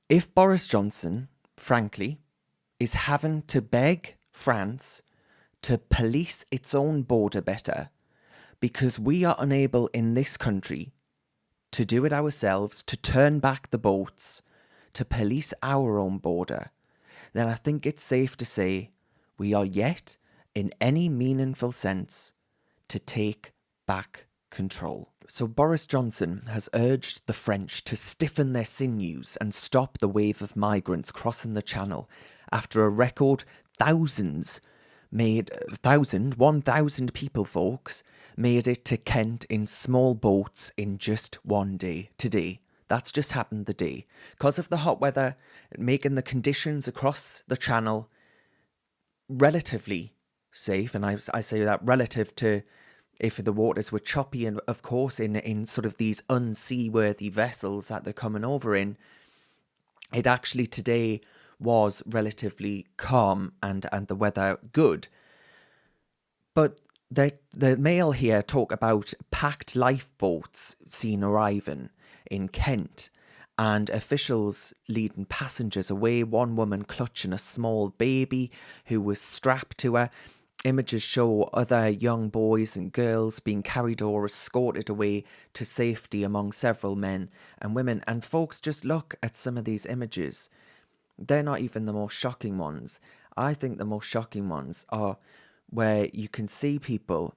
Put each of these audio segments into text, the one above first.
If Boris Johnson, frankly, is having to beg France to police its own border better because we are unable in this country to do it ourselves, to turn back the boats, to police our own border, then I think it's safe to say we are yet, in any meaningful sense, to take back control. So Boris Johnson has urged the French to stiffen their sinews and stop the wave of migrants crossing the Channel after a record 1,000 people, folks, made it to Kent in small boats in just one day. Today. That's just happened the day. Because of the hot weather, making the conditions across the Channel relatively safe, and I say that relative to if the waters were choppy and, of course, in sort of these unseaworthy vessels that they're coming over in, it actually today was relatively calm and the weather good. But the Mail here talk about packed lifeboats seen arriving in Kent and officials leading passengers away, one woman clutching a small baby who was strapped to her. Images show other young boys and girls being carried or escorted away to safety among several men and women. And folks, just look at some of these images. They're not even the most shocking ones. I think the most shocking ones are where you can see people.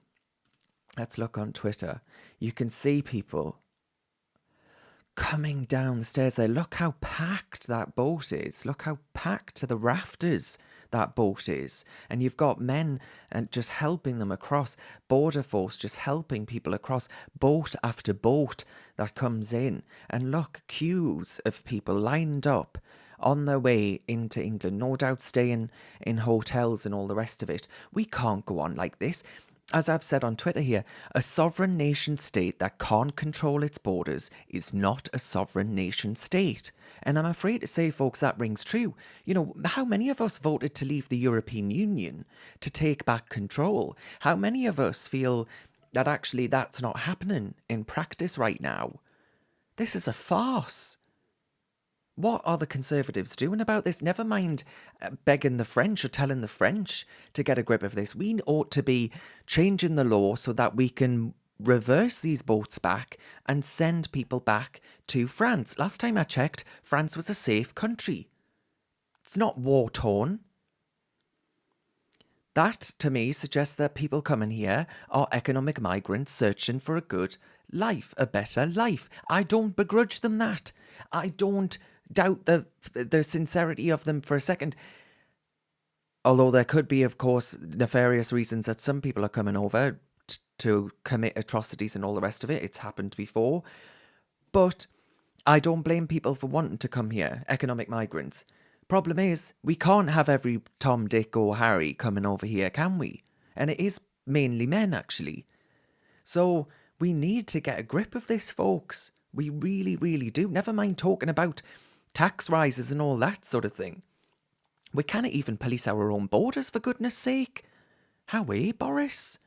Let's look on Twitter. You can see people coming down the stairs there. Look how packed that boat is. Look how packed to the rafters that boat is. And you've got men and just helping them across. Border force just helping people across. Boat after boat that comes in. And look, queues of people lined up on their way into England. No doubt staying in hotels and all the rest of it. We can't go on like this. As I've said on Twitter here, a sovereign nation state that can't control its borders is not a sovereign nation state. And I'm afraid to say, folks, that rings true. You know, how many of us voted to leave the European Union to take back control? How many of us feel that actually that's not happening in practice right now? This is a farce. What are the Conservatives doing about this? Never mind begging the French or telling the French to get a grip of this. We ought to be changing the law so that we can reverse these boats back and send people back to France. Last time I checked, France was a safe country. It's not war-torn. That, to me, suggests that people coming here are economic migrants searching for a good life, a better life. I don't begrudge them that. I don't doubt the sincerity of them for a second. Although there could be, of course, nefarious reasons that some people are coming over to commit atrocities and all the rest of it. It's happened before. But I don't blame people for wanting to come here, economic migrants. Problem is, we can't have every Tom, Dick or Harry coming over here, can we? And it is mainly men, actually. So we need to get a grip of this, folks. We really, really do. Never mind talking about tax rises and all that sort of thing. We cannot even police our own borders, for goodness sake. How, Boris?